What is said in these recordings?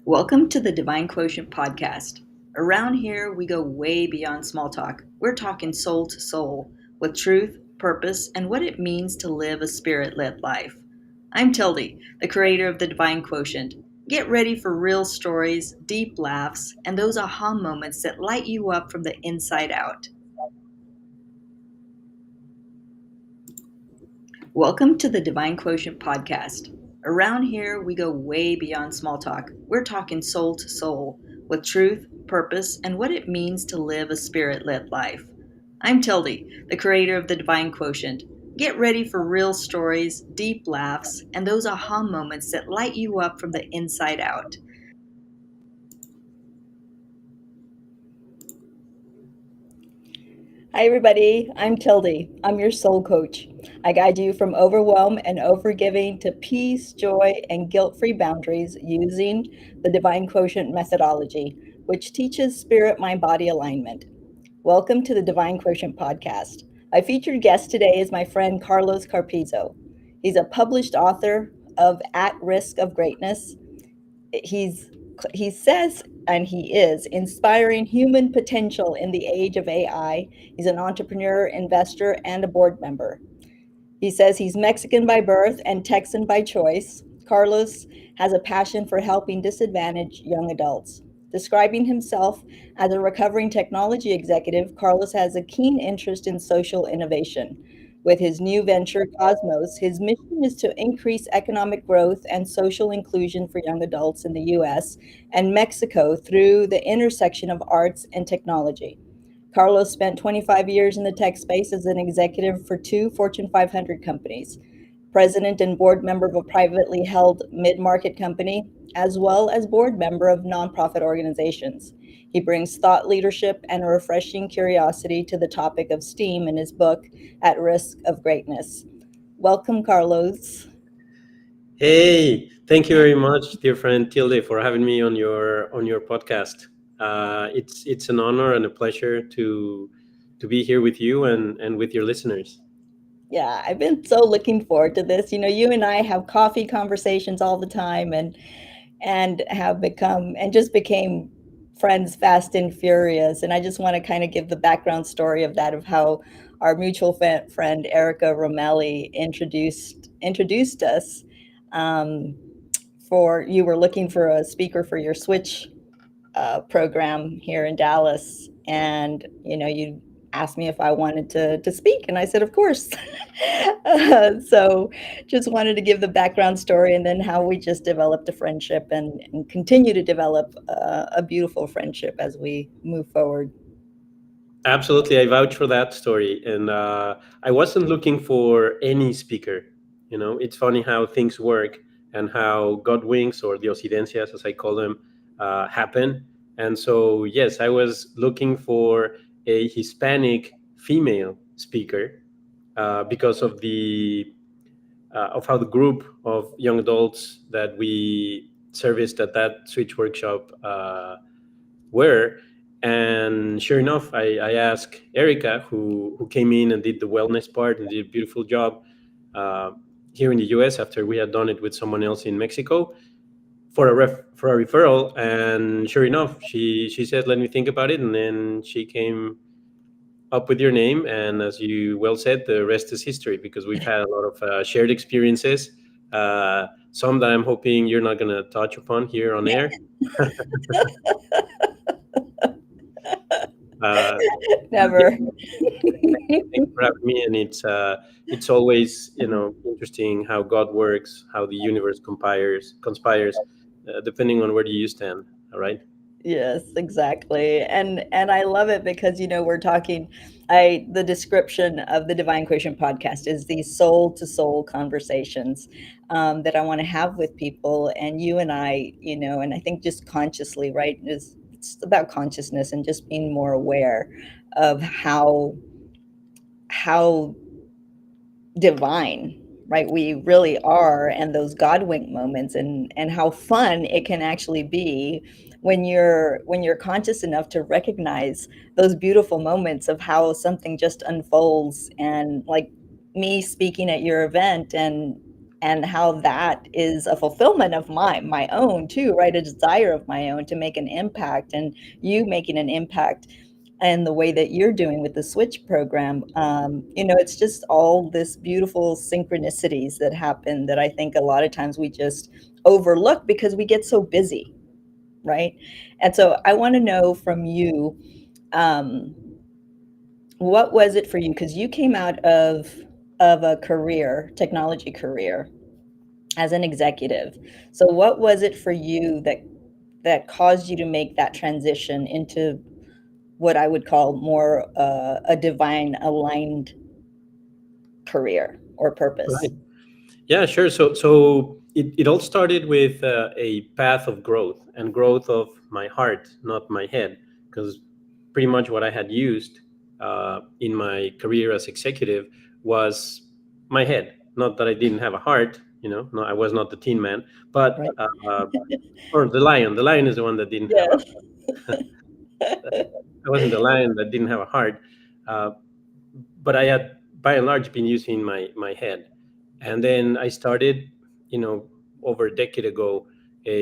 Welcome to the Divine Quotient podcast. Around here, we go way beyond small talk. We're talking soul to soul with truth, purpose, and what it means to live a spirit led life. I'm Tilde, the creator of the Divine Quotient. Get ready for real stories, deep laughs, and those aha moments that light you up from the inside out. Welcome to the Divine Quotient podcast. Around here, we go way beyond small talk. We're talking soul to soul with truth, purpose, and what it means to live a spirit led life. I'm Tilde, the creator of the Divine Quotient. Get ready for real stories, deep laughs, and those aha moments that light you up from the inside out. Hi, everybody. I'm Tilde. I'm your soul coach. I guide you from overwhelm and overgiving to peace, joy, and guilt free boundaries using the Divine Quotient methodology, which teaches spirit mind body alignment. Welcome to the Divine Quotient podcast. My featured guest today is my friend Carlos Carpizo. He's a published author of At Risk of Greatness. He's he says and he is inspiring human potential in the age of AI. He's an entrepreneur, investor, and a board member. He says he's Mexican by birth and Texan by choice. Carlos has a passion for helping disadvantaged young adults. Describing himself as a recovering technology executive, Carlos has a keen interest in social innovation. With his new venture, Kosmos, his mission is to increase economic growth and social inclusion for young adults in the US and Mexico through the intersection of arts and technology. Carlos spent 25 years in the tech space as an executive for two Fortune 500 companies, president and board member of a privately held mid market company, as well as board member of nonprofit organizations. He brings thought leadership and a refreshing curiosity to the topic of STEAM in his book, At Risk of Greatness. Welcome, Carlos. Hey, thank you very much, dear friend Tilde, for having me on your podcast. It's an honor and a pleasure to be here with you and with your listeners. Yeah, I've been so looking forward to this. You know, you and I have coffee conversations all the time and have become and just became friends fast and furious. And I just want to kind of give the background story of that, of how our mutual friend Erica Romelli introduced us. Um, for you were looking for a speaker for your Switch program here in Dallas, and you asked me if I wanted to speak, and I said, of course. So just wanted to give the background story, and then how we just developed a friendship and continue to develop a beautiful friendship as we move forward. Absolutely, I vouch for that story. And I wasn't looking for any speaker. You know, it's funny how things work and how God winks or diosidencias, as I call them, happen. And so, yes, I was looking for a Hispanic female speaker because of how the group of young adults that we serviced at that Switch workshop were. And sure enough, I asked Erica, who came in and did the wellness part and did a beautiful job uh, here in the US after we had done it with someone else in Mexico for a referral. And sure enough, she said, "Let me think about it," and then she came up with your name. And as you well said, the rest is history because we've had a lot of shared experiences. Some that I'm hoping you're not going to touch upon here on air. Uh, Never. Thanks for having me. And it's always interesting how God works, how the universe conspires, depending on where you stand. All right. Yes, exactly. And I love it because we're talking I the description of the Divine Quotient podcast is these soul to soul conversations that I want to have with people, and you and I, and I think just consciously, right? It's about consciousness and just being more aware of how divine, right, we really are, and those god wink moments, and how fun it can actually be when you're conscious enough to recognize those beautiful moments of how something just unfolds, and like me speaking at your event, and how that is a fulfillment of my own too, right? A desire of my own to make an impact, and you making an impact and the way that you're doing with the switch program. It's just all this beautiful synchronicities that happen that I think a lot of times we just overlook because we get so busy, right? And so I want to know from you, um, what was it for you? Because you came out of a career, technology career, as an executive. So what was it for you that caused you to make that transition into what I would call more a divine aligned career or purpose? Right. Yeah, sure. So it all started with a path of growth and growth of my heart, not my head, because pretty much what I had used in my career as executive was my head. Not that I didn't have a heart, no, I was not the Tin Man, but Right. or the lion. The lion is the one that didn't have a. Yes. I wasn't the lion that didn't have a heart, uh, but I had by and large been using my head. And then I started, over a decade ago, a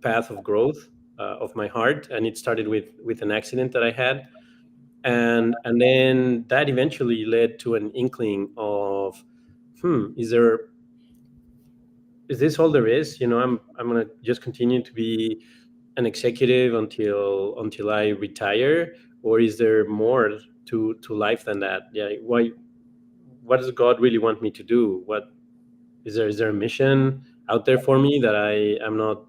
path of growth of my heart, and it started with an accident that I had, and then that eventually led to an inkling of, is there is this all there is? I'm gonna just continue to be an executive until I retire, or is there more to life than that? Yeah, why? What does God really want me to do? What is there a mission out there for me that I am not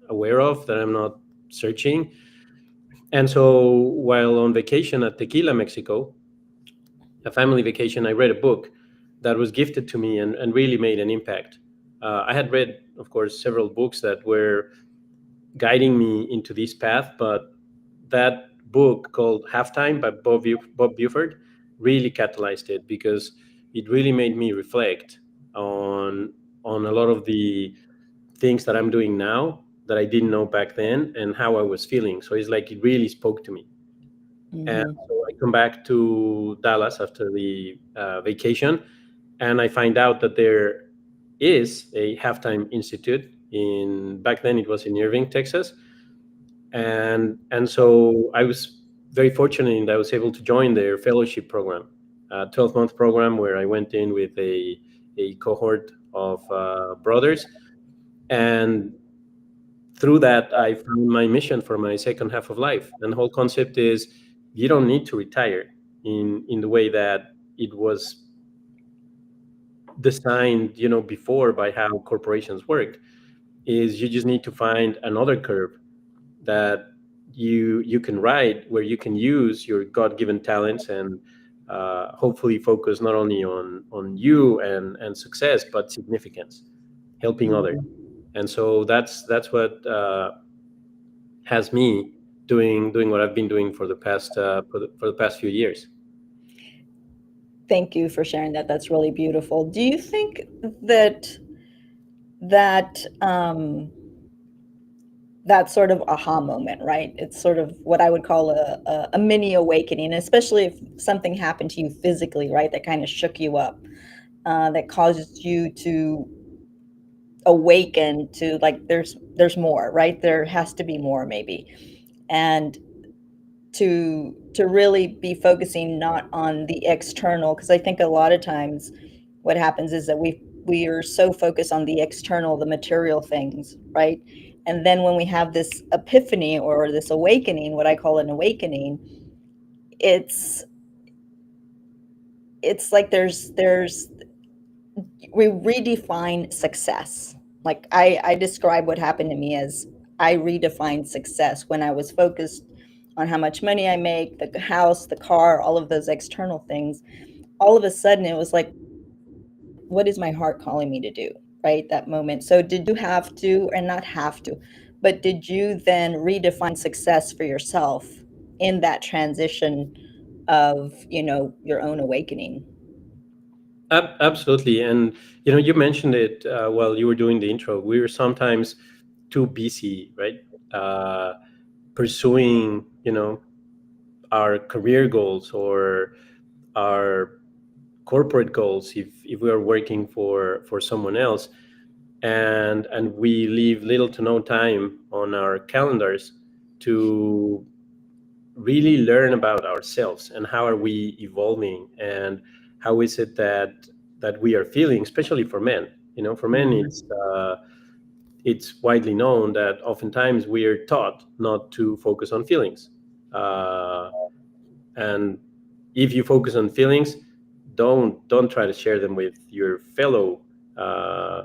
aware of, that I'm not searching? And so while on vacation at Tequila, Mexico, a family vacation, I read a book that was gifted to me and really made an impact. I had read, of course, several books that were guiding me into this path, but that book called Halftime by Bob Buford really catalyzed it, because it really made me reflect on a lot of the things that I'm doing now that I didn't know back then, and how I was feeling. So it's like it really spoke to me. And Hmm. so I come back to Dallas after the vacation, and I find out that there is a Halftime Institute in, back then it was in Irving, Texas. And so I was very fortunate in that I was able to join their fellowship program, a 12-month program where I went in with a cohort of brothers. And through that, I found my mission for my second half of life. And the whole concept is, you don't need to retire in the way that it was designed, before, by how corporations work. Is you just need to find another curve that you can ride, where you can use your God-given talents, and hopefully focus not only on you and success, but significance, helping others. And so that's what has me doing what I've been doing for the past for the past few years. Thank you for sharing that. That's really beautiful. Do you think that that sort of aha moment, right? It's sort of what I would call a mini awakening, especially if something happened to you physically, right? That kind of shook you up, that caused you to awaken to, like, there's more, right? There has to be more, maybe. And to really be focusing not on the external, because I think a lot of times what happens is that we are so focused on the external, the material things, right? And then when we have this epiphany or this awakening, what I call an awakening, it's it's like there's we redefine success. Like I describe what happened to me as, I redefined success when I was focused on how much money I make, the house, the car, all of those external things. All of a sudden it was like, what is my heart calling me to do? Right? That moment. So did you have to, and not have to, but did you then redefine success for yourself in that transition of, your own awakening? Absolutely. And you mentioned it while you were doing the intro. We were sometimes too busy, right? uh, Pursuing our career goals, or our corporate goals, if we are working for someone else, and we leave little to no time on our calendars to really learn about ourselves and how are we evolving, and how is it that we are feeling, especially for men. For men, it's widely known that oftentimes we are taught not to focus on feelings. Uh, and if you focus on feelings, don't try to share them with your fellow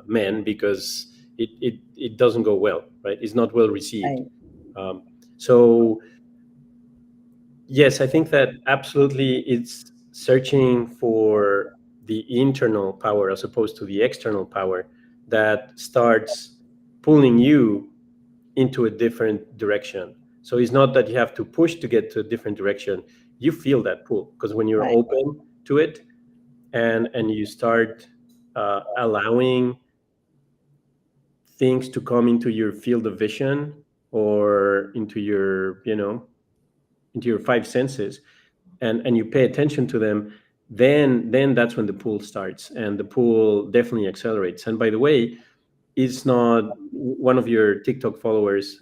men, because it doesn't go well, right? It's not well received. Right. Um, so yes, I think that absolutely it's searching for the internal power as opposed to the external power that starts pulling you into a different direction. So it's not that you have to push to get to a different direction. You feel that pull because when you're Right. open to it, and you start allowing things to come into your field of vision, or into your five senses, and you pay attention to them, then that's when the pool starts, and the pool definitely accelerates. And by the way, it's not one of your TikTok followers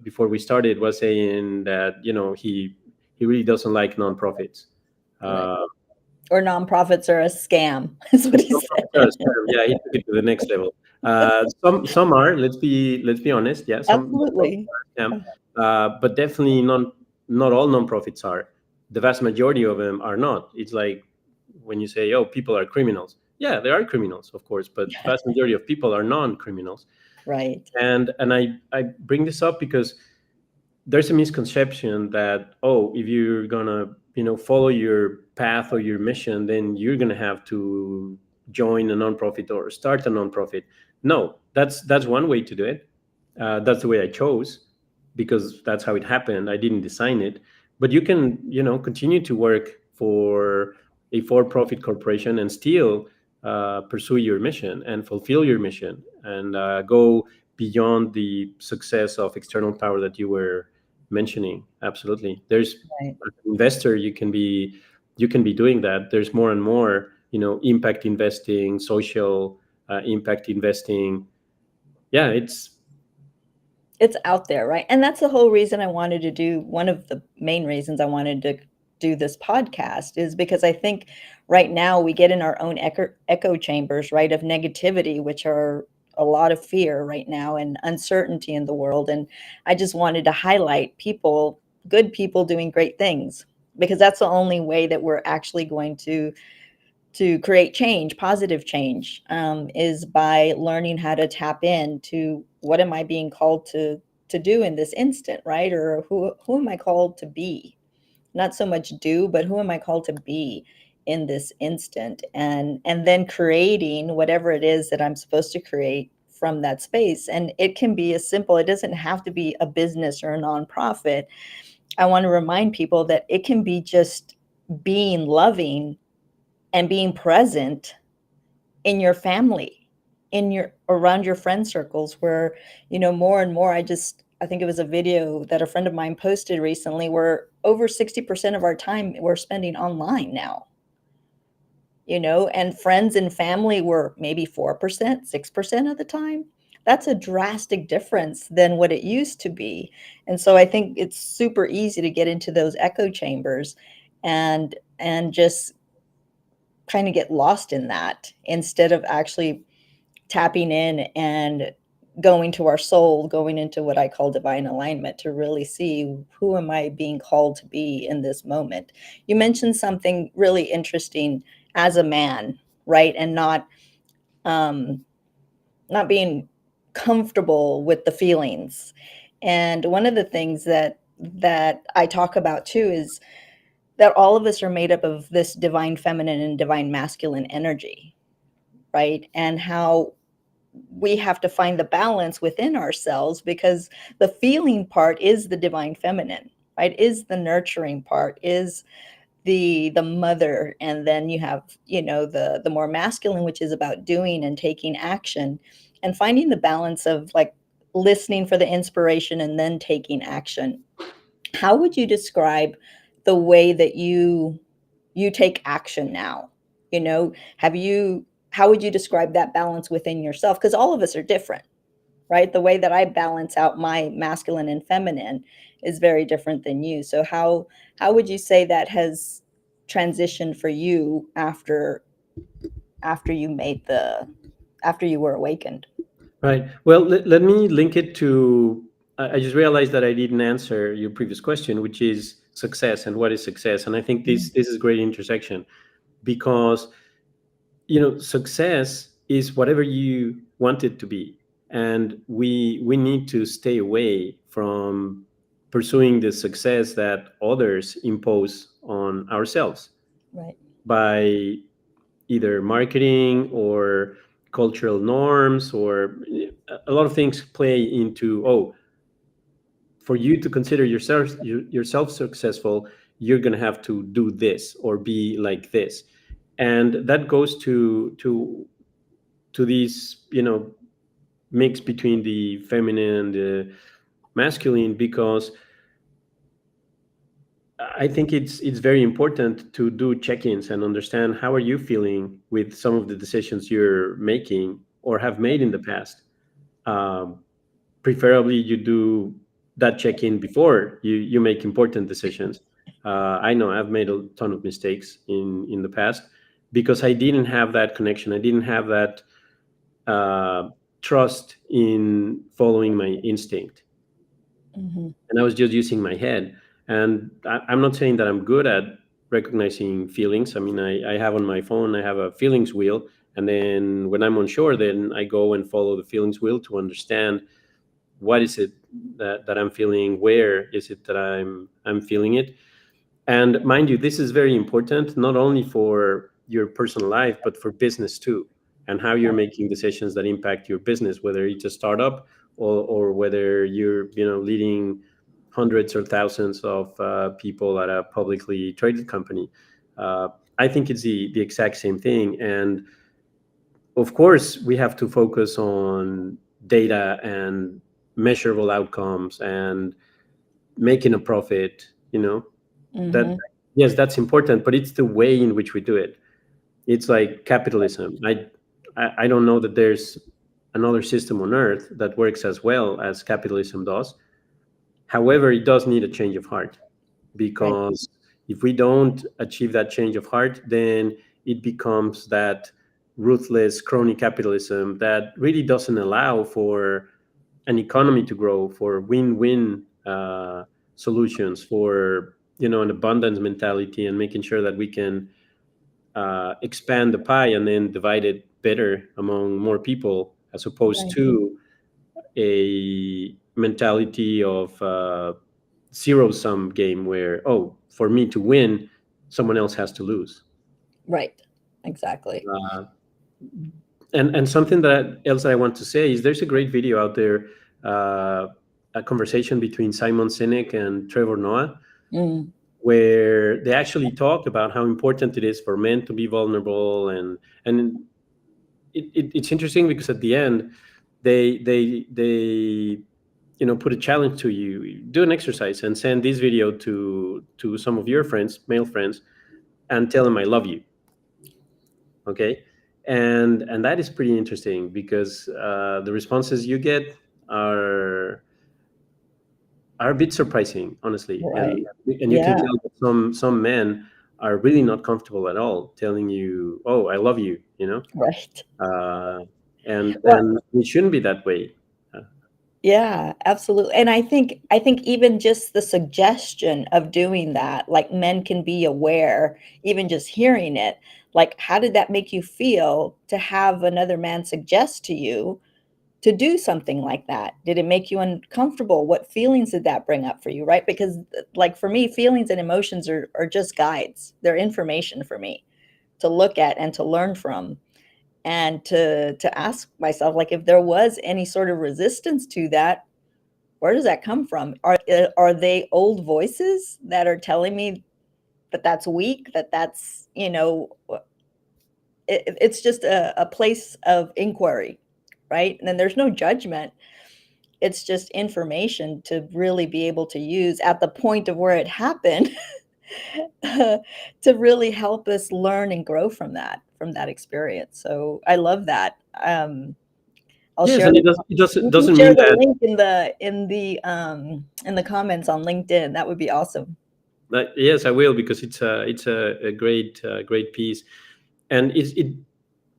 before we started was saying that he really doesn't like nonprofits. Right. Uh, Or nonprofits are a scam, is what he Nonprofits are a said. scam. Yeah, he took it to the next level. Some are. Let's be honest. Yeah, some nonprofits Absolutely. are a scam, but definitely not all nonprofits are. The vast majority of them are not. It's like when you say, "Oh, people are criminals." Yeah, there are criminals, of course, but vast majority of people are non-criminals. Right. And I bring this up because there's a misconception that, oh, if you're gonna follow your path or your mission, then you're gonna have to join a nonprofit or start a nonprofit. No, that's one way to do it. That's the way I chose, because that's how it happened. I didn't design it. But you can continue to work for a for-profit corporation and still pursue your mission and fulfill your mission, and go beyond the success of external power that you were mentioning. Absolutely, there's Right. as an investor, you can be doing that. There's more and more impact investing, social impact investing. Yeah, It's out there, right? And that's the whole reason I wanted to do one of the main reasons I wanted to do this podcast is because I think right now we get in our own echo chambers, right, of negativity, which are a lot of fear right now and uncertainty in the world. And I just wanted to highlight people, good people doing great things, because that's the only way that we're actually going to create change, positive change, is by learning how to tap into what am I being called to do in this instant, right? Or who am I called to be? Not so much do, but who am I called to be in this instant? And then creating whatever it is that I'm supposed to create from that space. And it can be as simple, it doesn't have to be a business or a nonprofit. I want to remind people that it can be just being loving and being present in your family, in your around your friend circles, where more and more, I think it was a video that a friend of mine posted recently, where over 60% of our time we're spending online now, and friends and family were maybe 4%, 6% of the time. That's a drastic difference than what it used to be. And so I think it's super easy to get into those echo chambers and just kind of get lost in that instead of actually tapping in and going to our soul, going into what I call divine alignment, to really see who am I being called to be in this moment. You mentioned something really interesting as a man, right? And um, not being comfortable with the feelings. And one of the things that I talk about too is that all of us are made up of this divine feminine and divine masculine energy, right? And how we have to find the balance within ourselves, because the feeling part is the divine feminine, right? Is the nurturing part, is the mother. And then you have the more masculine, which is about doing and taking action, and finding the balance of like listening for the inspiration and then taking action. How would you describe the way that you take action now? You know, how would you describe that balance within yourself? Because all of us are different, right? The way that I balance out my masculine and feminine is very different than you. So how would you say that has transitioned for you after you made the after you were awakened? Right. Well, let me link it to. I just realized that I didn't answer your previous question, which is success and what is success. And I think Mm, this is great intersection because success is whatever you want it to be, and we need to stay away from pursuing the success that others impose on ourselves right. by either marketing or cultural norms, or a lot of things play into, oh, for you to consider yourself successful, you're going to have to do this or be like this. And that goes to these mix between the feminine and the masculine, because I think it's very important to do check-ins and understand how are you feeling with some of the decisions you're making or have made in the past. Um, Preferably, you do that check-in before you make important decisions. I know I've made a ton of mistakes in the past because I didn't have that connection. I didn't have that uh, trust in following my instinct, Hmm. and I was just using my head. And I'm not saying that I'm good at recognizing feelings. I mean, I have on my phone, I have a feelings wheel, and then when I'm unsure, then I go and follow the feelings wheel to understand what is it that I'm feeling, where is it that I'm feeling it. And mind you, this is very important, not only for your personal life, but for business too, and how you're making decisions that impact your business, whether it's a startup or whether you're, leading hundreds or thousands of people at a publicly traded company. Uh, I think it's the exact same thing. And of course, we have to focus on data and measurable outcomes and making a profit, that, Hmm. yes, that's important, but it's the way in which we do it. It's like capitalism. I don't know that there's another system on earth that works as well as capitalism does. However, it does need a change of heart, Right. because if we don't achieve that change of heart, then it becomes that ruthless crony capitalism that really doesn't allow for an economy to grow, for win-win solutions, for an abundance mentality, and making sure that we can expand the pie and then divide it better among more people, as opposed Right. to a mentality of zero sum game where, oh, for me to win, someone else has to lose. Right. Exactly. Uh, and something that else that I want to say is there's a great video out there, uh, a conversation between Simon Sinek and Trevor Noah, Mm, where they actually talk about how important it is for men to be vulnerable. And it's interesting because at the end they put a challenge to you: do an exercise and send this video to some of your friends, male friends, and tell them I love you. Okay. And that is pretty interesting because the responses you get are are a bit surprising, honestly. right. And you can Yeah. tell that some men are really not comfortable at all telling you, oh, I love you, Right. uh, and Well, it shouldn't be that way. uh, yeah, absolutely. And I think even just the suggestion of doing that, like men can be aware, even just hearing it, like how did that make you feel to have another man suggest to you to do something like that? Did it make you uncomfortable? What feelings did that bring up for you, right? Because like for me, feelings and emotions are just guides. They're information for me to look at and to learn from, and to ask myself, like, if there was any sort of resistance to that, where does that come from? Are they old voices that are telling me that that's weak, that that's, it's just a place of inquiry, right? And then there's no judgment. It's just information to really be able to use at the point of where it happened to really help us learn and grow from that experience. So I love that. I'll Yes, share and the it you can doesn't share mean the that. link in the comments on LinkedIn. That would be awesome. Yes, I will, because it's a great great piece, and it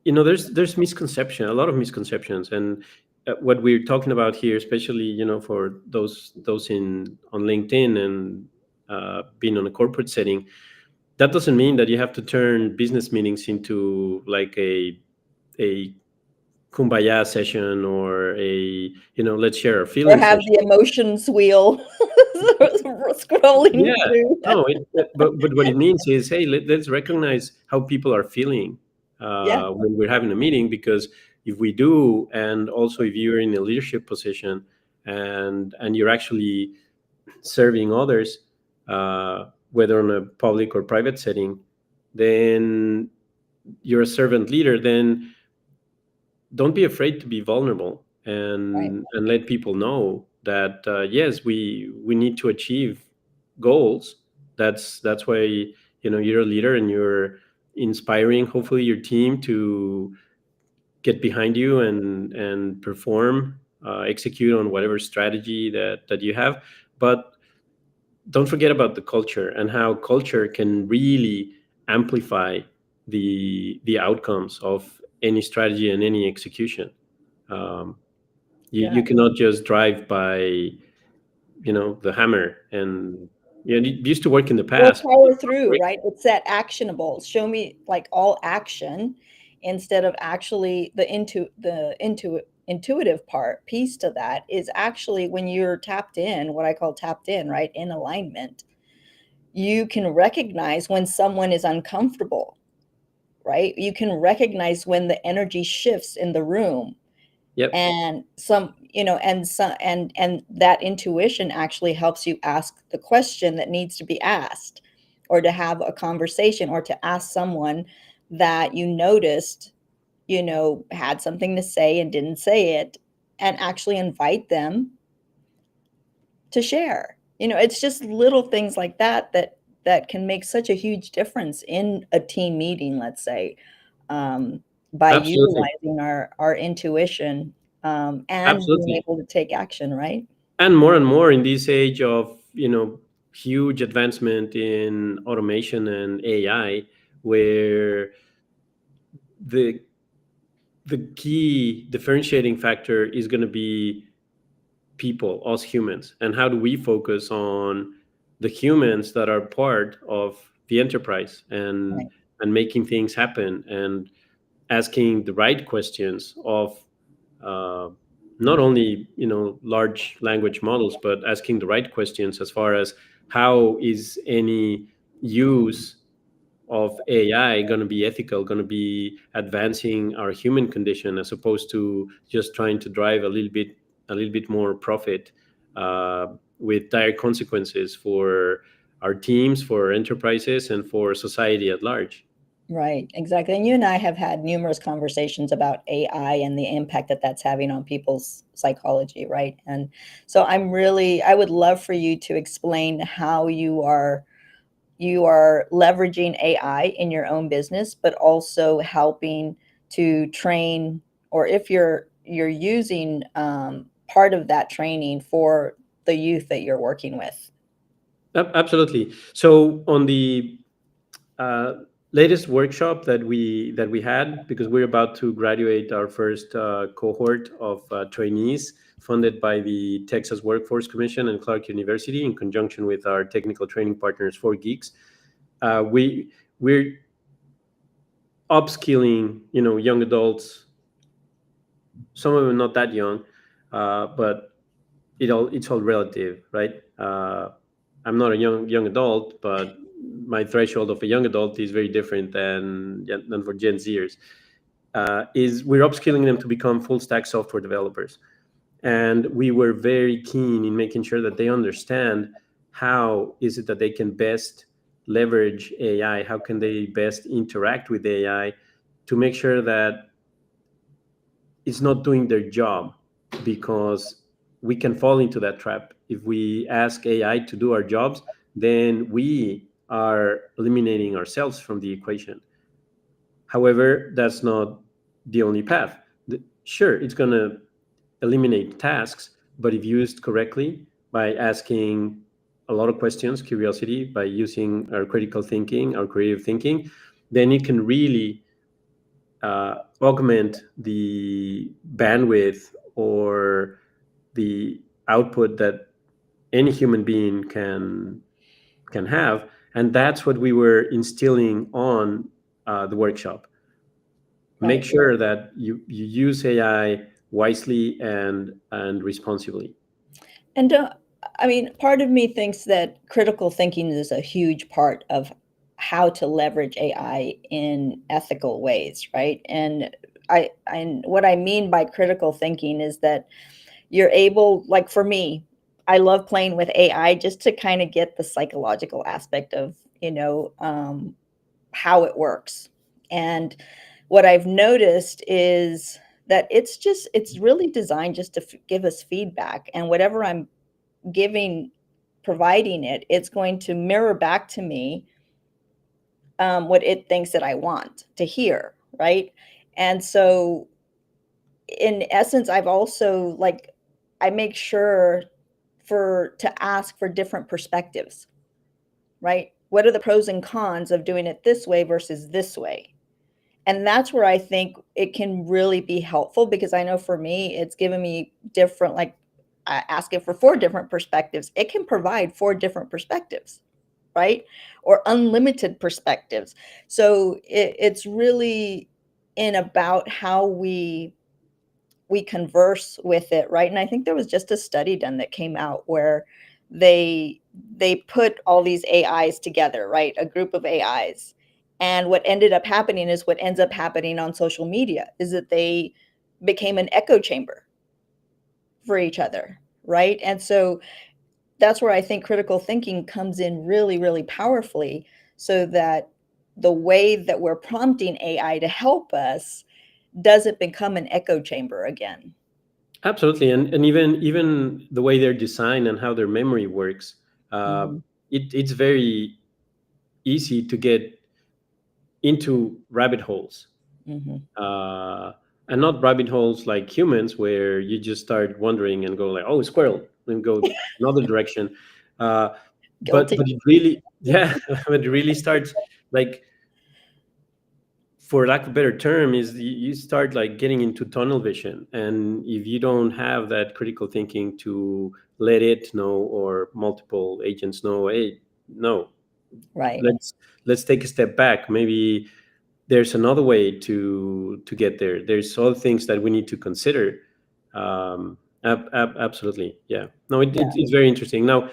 there's misconception, a lot of misconceptions, and what we're talking about here, especially for those in on LinkedIn and being on a corporate setting, that doesn't mean that you have to turn business meetings into like a kumbaya session, or a let's share our Or feelings have session. the emotions wheel scrolling Yeah, through. no, but what it means is, hey, let's recognize how people are feeling Yeah, when we're having a meeting, because if we do, and also if you're in a leadership position, and you're actually serving others, whether on a public or private setting, then you're a servant leader. Then don't be afraid to be vulnerable, right. and let people know that yes, we need to achieve goals. That's why you're a leader, and you're inspiring, hopefully, your team to get behind you and perform, execute on whatever strategy that you have. But don't forget about the culture, and how culture can really amplify the outcomes of any strategy and any execution. um, you Yeah. cannot just drive by the hammer. And it used to work in the Or past, but power it's not through, working. right? It's that actionable. Show me like all action instead of actually the intuitive part piece to that is actually when you're tapped in, what I call tapped in, right? In alignment, you can recognize when someone is uncomfortable, right? You can recognize when the energy shifts in the room, Yep. and and that intuition actually helps you ask the question that needs to be asked, or to have a conversation, or to ask someone that you noticed had something to say and didn't say it, and actually invite them to share. It's just little things like that can make such a huge difference in a team meeting, let's say, um, by Absolutely. utilizing our intuition, and being Absolutely. able to take action, right? And more in this age of huge advancement in automation and AI, where the the key differentiating factor is going to be people, us humans, and how do we focus on the humans that are part of the enterprise, and Right. making things happen, and asking the right questions of uh, not only large language models, but asking the right questions as far as how is any use of AI going to be ethical, going to be advancing our human condition, as opposed to just trying to drive a little bit more profit, uh, with dire consequences for our teams, for our enterprises, and for society at large. Right, exactly. And you and I have had numerous conversations about AI and the impact that that's having on people's psychology, right? And so I would love for you to explain how you are leveraging AI in your own business, but also helping to train, or if you're using part of that training for the youth that you're working with. Absolutely. So on the uh, latest workshop that we had, because we're about to graduate our first cohort of trainees, funded by the Texas Workforce Commission and Clark University, in conjunction with our technical training partners, 4Geeks. We're upskilling young adults, some of them not that young, but it's all relative, right? I'm not a young adult, but my threshold of a young adult is very different than for Gen Zers. Is we're upskilling them to become full stack software developers, and we were very keen in making sure that they understand how is it that they can best leverage AI, how can they best interact with AI, to make sure that it's not doing their job, because we can fall into that trap. If we ask AI to do our jobs, then we are eliminating ourselves from the equation. However, that's not the only path. Sure, it's going to eliminate tasks, but if used correctly by asking a lot of questions, curiosity, by using our critical thinking, our creative thinking, then it can really augment the bandwidth or the output that any human being can have. And that's what we were instilling on the workshop. Make Right. sure that you use AI wisely and responsibly. And I mean, part of me thinks that critical thinking is a huge part of how to leverage AI in ethical ways, right? And what I mean by critical thinking is that you're able, like for me, I love playing with AI just to kind of get the psychological aspect of, how it works. And what I've noticed is that it's really designed just to give us feedback, and whatever I'm giving providing it, it's going to mirror back to me what it thinks that I want to hear, right? And so in essence, I've also like I make sure for to ask for different perspectives, right? What are the pros and cons of doing it this way versus this way? And that's where I think it can really be helpful, because I know for me, it's given me different, like, I ask it for 4 different perspectives. It can provide 4 different perspectives, right? Or unlimited perspectives. So it's really in about how we converse with it, right? And I think there was just a study done that came out where they they put all these AIs together, right? A group of AIs. And what ended up happening is what ends up happening on social media is that they became an echo chamber for each other, right? And so that's where I think critical thinking comes in really, really powerfully, so that the way that we're prompting AI to help us doesn't become an echo chamber again. Absolutely, and even the way they're designed and how their memory works, uh, Mhm, it's very easy to get into rabbit holes, mhm. uh, and not rabbit holes like humans where you just start wondering and go like, oh, squirrel, and go another direction. Uh, but Guilty. it really, yeah, but it really starts like, for lack of a better term, is you start like getting into tunnel vision, and if you don't have that critical thinking to let it know or multiple agents know, hey, no, Right. let's take a step back. Maybe there's another way to get there. There's all things that we need to consider. Absolutely, yeah. No, Yeah. it's very interesting. Now,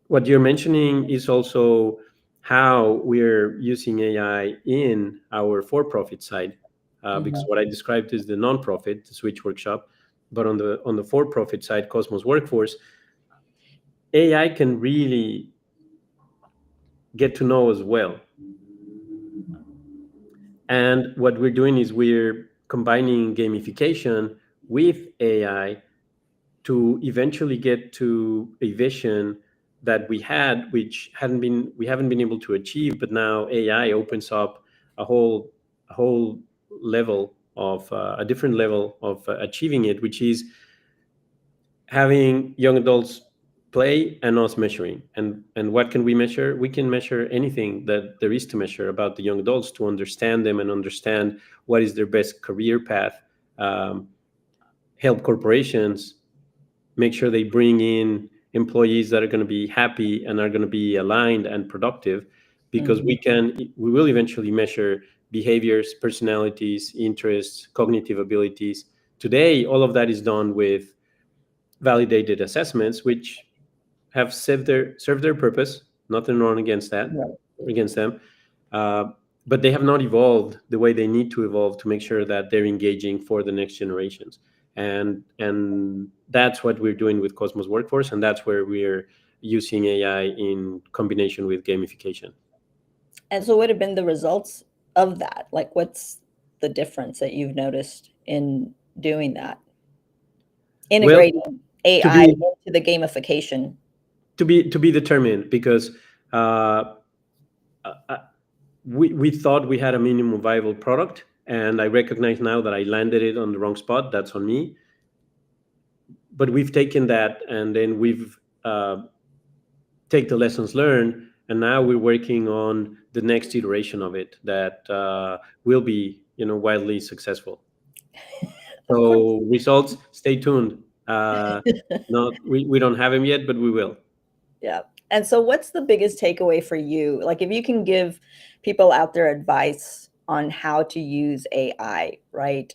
what you're mentioning is also how we're using AI in our for-profit side, because Mhm. what I described is the non-profit, the Switch Workshop, but on the for-profit side, Cosmos Workforce, AI can really get to know us well. And what we're doing is we're combining gamification with AI to eventually get to a vision that we had, which hadn't been we haven't been able to achieve. But now AI opens up a whole level of a different level of achieving it, which is having young adults play and us measuring. And what can we measure? We can measure anything that there is to measure about the young adults, to understand them and understand what is their best career path. um, Help corporations make sure they bring in employees that are going to be happy and are going to be aligned and productive, because Mhm. we will eventually measure behaviors, personalities, interests, cognitive abilities. Today all of that is done with validated assessments, which have served their purpose. Nothing wrong against that, Right. against them. uh, but they have not evolved the way they need to evolve to make sure that they're engaging for the next generations. And that's what we're doing with Cosmos Workforce, and that's where we're using AI in combination with gamification. And so what have been the results of that? Like, what's the difference that you've noticed in doing that? Well, Integrating to AI be into the gamification. to be determined, because uh, uh, we thought we had a minimum viable product, and I recognize now that I landed it on the wrong spot. That's on me. But we've taken that, and then we've take the lessons learned, and now we're working on the next iteration of it that will be, wildly successful. Of course. So results, stay tuned. Not we don't have them yet, but we will. Yeah. And so what's the biggest takeaway for you? Like if you can give people out there advice on how to use AI, right?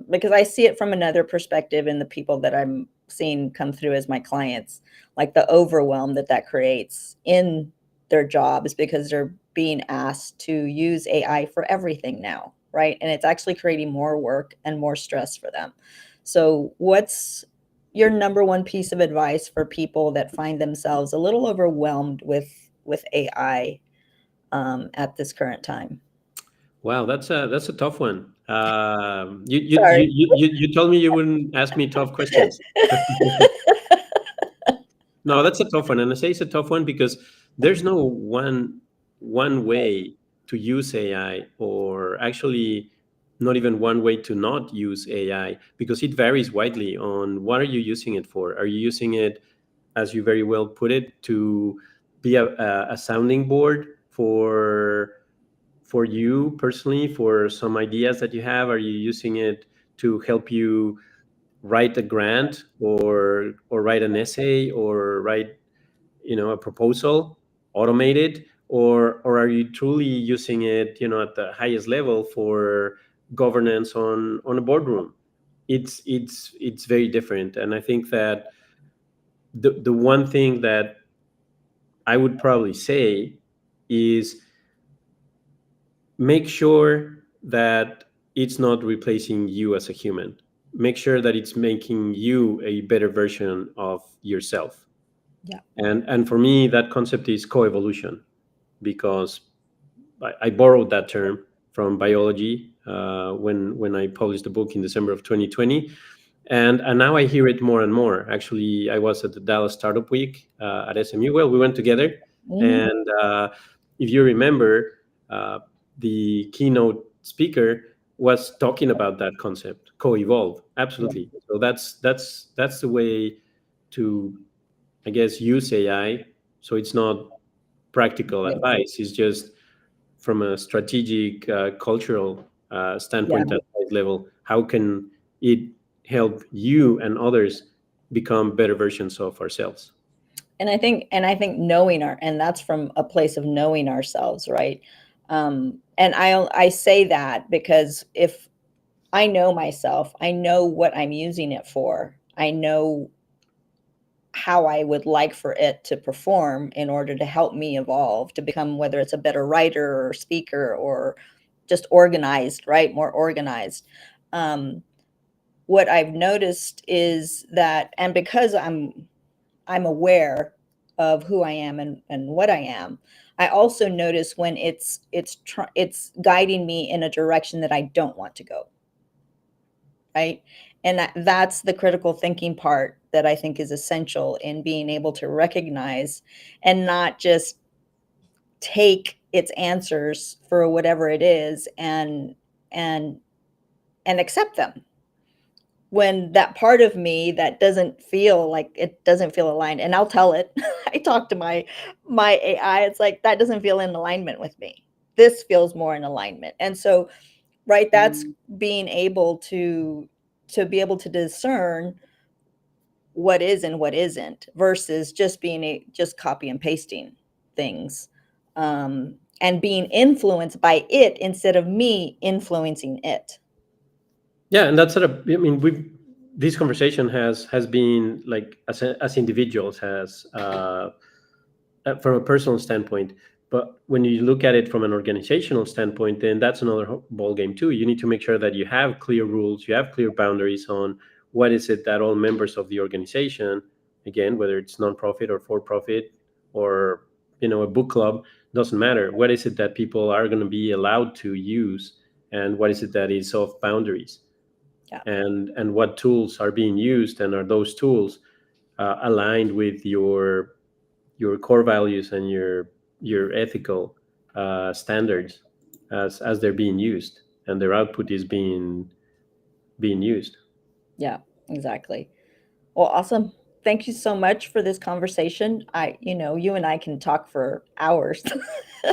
Because I see it from another perspective in the people that I'm seeing come through as my clients, like the overwhelm that that creates in their jobs because they're being asked to use AI for everything now, right? And it's actually creating more work and more stress for them. So what's your number one piece of advice for people that find themselves a little overwhelmed with AI at this current time? Wow, that's a tough one. Sorry. You told me you wouldn't ask me tough questions. No, that's a tough one, and I say it's a tough one because there's no one way to use AI, or actually not even one way to not use AI, because it varies widely on what are you using it for. Are you using it, as you very well put it, to be a sounding board for you personally, for some ideas that you have? Are you using it to help you write a grant, or write an essay, or write, a proposal, automated, or are you truly using it, at the highest level for governance on a boardroom? It's very different, and I think that the one thing that I would probably say is, make sure that it's not replacing you as a human. Make sure that it's making you a better version of yourself. Yeah. And for me, that concept is coevolution, because I borrowed that term from biology when I published the book in December of 2020, and now I hear it more and more. Actually, I was at the Dallas Startup Week at SMU. Well, we went together, Mm, and if you remember, uh, the keynote speaker was talking about that concept, co-evolve. yeah. Absolutely. So that's the way to, I guess, use AI. So it's not practical Yeah. advice. It's just from a strategic, cultural Yeah. standpoint at that level. How can it help you and others become better versions of ourselves? And I think knowing and that's from a place of knowing ourselves, right? And I say that because if I know myself, I know what I'm using it for. I know how I would like for it to perform in order to help me evolve to become, whether it's a better writer or speaker or just organized, right? More organized. Um, what I've noticed is that, and because I'm aware of who I am and what I am, I also notice when it's guiding me in a direction that I don't want to go, right? And that's the critical thinking part that I think is essential in being able to recognize and not just take its answers for whatever it is and and accept them when that part of me that doesn't feel aligned, and I'll tell it. I talk to my AI, it's like, "That doesn't feel in alignment with me. This feels more in alignment." And so, right, that's being able to be able to discern what is and what isn't versus just just copy and pasting things, and being influenced by it instead of me influencing it. Yeah, and that's sort of. I mean, we this conversation has been like, as individuals, has from a personal standpoint. But when you look at it from an organizational standpoint, then that's another ball game too. You need to make sure that you have clear rules, you have clear boundaries on what is it that all members of the organization, again, whether it's nonprofit or for profit, or a book club, doesn't matter. What is it that people are going to be allowed to use, and what is it that is off boundaries, Yeah. and what tools are being used, and are those tools aligned with your core values and your ethical standards as they're being used, and their output is being used. Yeah, exactly. Well, awesome. Thank you so much for this conversation. You and I can talk for hours,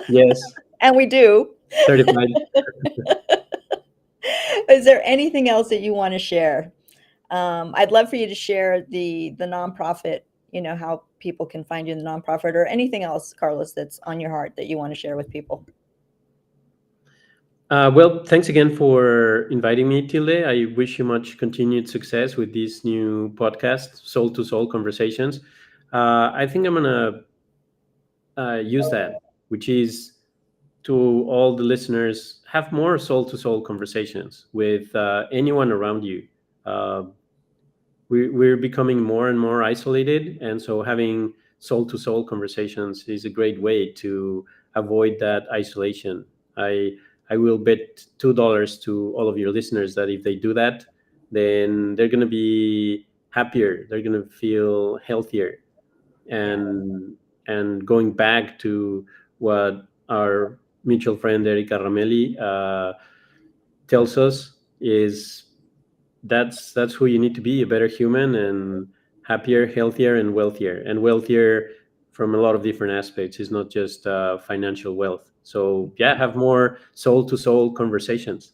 Yes, and we do. certified. Is there anything else that you want to share? I'd love for you to share the nonprofit, how people can find you in the nonprofit, or anything else, Carlos, that's on your heart that you want to share with people. Well, thanks again for inviting me, Tilde. I wish you much continued success with this new podcast, Soul to Soul Conversations. I think I'm gonna use that, which is to all the listeners, have more soul to soul conversations with anyone around you. Uh, we're becoming more and more isolated, and so having soul to soul conversations is a great way to avoid that isolation. I i will bet $2 to all of your listeners that if they do that, then they're going to be happier, they're going to feel healthier. Yeah. And going back to what our mutual friend Erica Ramelli tells us, is that's who you need to be: a better human, and happier, healthier, and wealthier. And wealthier from a lot of different aspects. It's not just financial wealth. So yeah, have more soul to soul conversations.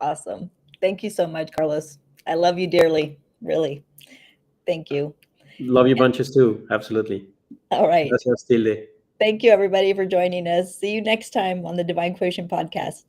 Awesome. Thank you so much, Carlos. I love you dearly. Really. Thank you. Love you bunches too. Absolutely. All right. Gracias, Tilde. Thank you, everybody, for joining us. See you next time on the Divine Quotient podcast.